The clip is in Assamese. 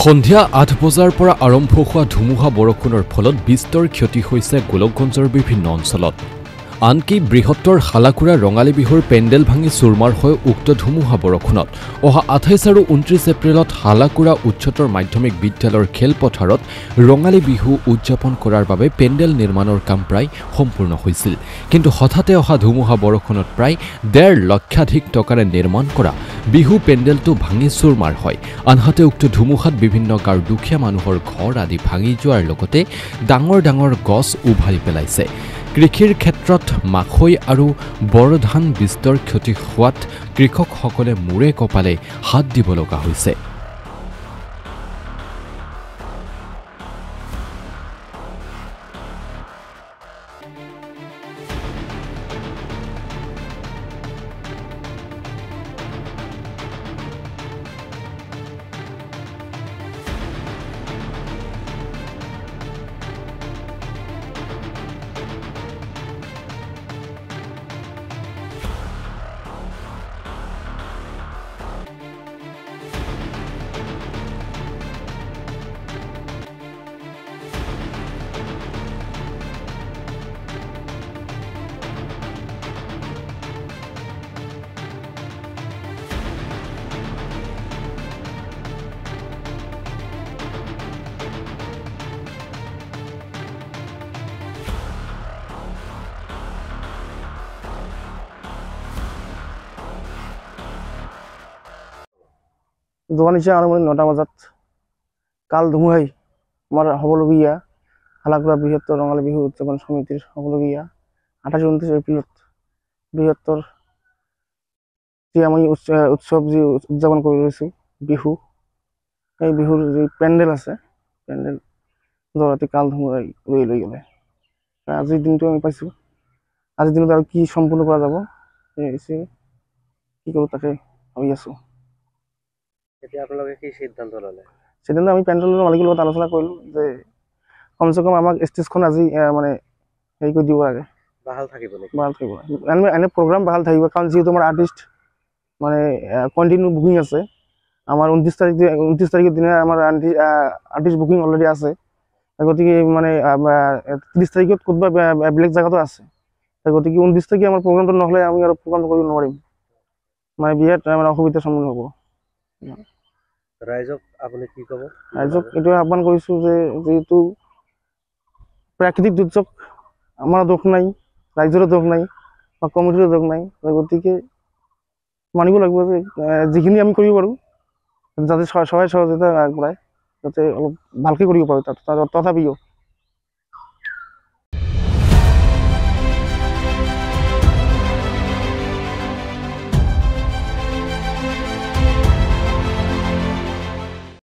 সন্ধিয়া ৮ বজাৰ পৰা আৰম্ভ হোৱা ধুমুহা বৰষুণৰ ফলত বিস্তৰ ক্ষতি হৈছে গোলকগঞ্জৰ বিভিন্ন অঞ্চলত। আনকি বৃহত্তৰ হালাকুৰা ৰঙালী বিহুৰ পেণ্ডেল ভাঙি চুৰমাৰ হৈ উক্ত ধুমুহা বৰষুণত অহা ২৮ আৰু ২৯ এপ্ৰিলত হালাকুৰা উচ্চতৰ মাধ্যমিক বিদ্যালয়ৰ খেলপথাৰত ৰঙালী বিহু উদযাপন কৰাৰ বাবে পেণ্ডেল নিৰ্মাণৰ কাম প্ৰায় সম্পূৰ্ণ হৈছিল। কিন্তু হঠাতে অহা ধুমুহা বৰষুণত প্ৰায় ১.৫ লক্ষাধিক টকাৰে নিৰ্মাণ কৰা বিহু পেণ্ডেলটো ভাঙি চুৰমাৰ হয়। আনহাতে উক্ত ধুমুহাত বিভিন্ন গাঁৱৰ দুখীয়া মানুহৰ ঘৰ আদি ভাঙি যোৱাৰ লগতে ডাঙৰ ডাঙৰ গছ উভালি পেলাইছে। কৃষিৰ ক্ষেত্ৰত মাকৈ আৰু বৰধান বিস্তৰ ক্ষতি হোৱাত কৃষকসকলে মূৰে কপালে হাত দিব লগা হৈছে। যোৱা নিশা আনুমানিক ৯টা বজাত কাল ধুমুহাই আমাৰ হ'বলগীয়া হালাকুৰা বৃহত্তৰ ৰঙালী বিহু উদযাপন সমিতিৰ হ'বলগীয়া ২৮-২৯ এপ্ৰিলত বৃহত্তৰ যি আমি উৎসৱ যি উদযাপন কৰি লৈছোঁ বিহু, সেই বিহুৰ যি পেণ্ডেল আছে, পেণ্ডেল যোৱাৰাতি কাল ধুমুহাই উৰাই লৈ গ'লে। আজিৰ দিনটো আমি পাইছোঁ। আজিৰ দিনত আৰু কি সম্পূৰ্ণ কৰা যাব, কি কৰোঁ তাকে ভাবি আছোঁ। এতিয়া আপোনালোকে কি সিদ্ধান্ত ল'লে? সিদ্ধান্ত আমি পেণ্ডেলৰ মালিকৰ লগত আলোচনা কৰিলোঁ যে কমচে কম আমাক ষ্টেজখন আজি মানে হেৰি কৰি দিব লাগে, বাহাল থাকিব নেকি? বাহাল থাকিব, এনে প্ৰগ্ৰাম বাহাল থাকিব। কাৰণ যিহেতু আমাৰ আৰ্টিষ্ট মানে কণ্টিনিউ বুকিং আছে। আমাৰ ২৯ তাৰিখৰ দিনা আমাৰ আৰ্টিষ্ট বুকিং অলৰেডি আছে। গতিকে মানে ৩০ তাৰিখত ক'ৰবাত বেলেগ জেগাতো আছে। গতিকে ২৯ তাৰিখে আমাৰ প্ৰগ্ৰামটো নহ'লে আমি আৰু প্ৰগ্ৰামটো কৰিব নোৱাৰিম, মানে বিৰাট মানে অসুবিধাৰ সন্মুখীন হ'ব। ৰাইজক আপুনি কি ক'ব? ৰাইজক এইটোৱে আহ্বান কৰিছোঁ যে যিহেতু প্ৰাকৃতিক দুৰ্যোগ, আমাৰ দোষ নাই, ৰাইজৰো দোষ নাই বা কমিটিৰো দোষ নাই। গতিকে মানিব লাগিব যে যিখিনি আমি কৰিব পাৰোঁ যাতে সহায় সহযোগিতা আগবঢ়ায়, যাতে অলপ ভালকৈ কৰিব পাৰোঁ। তথাপিও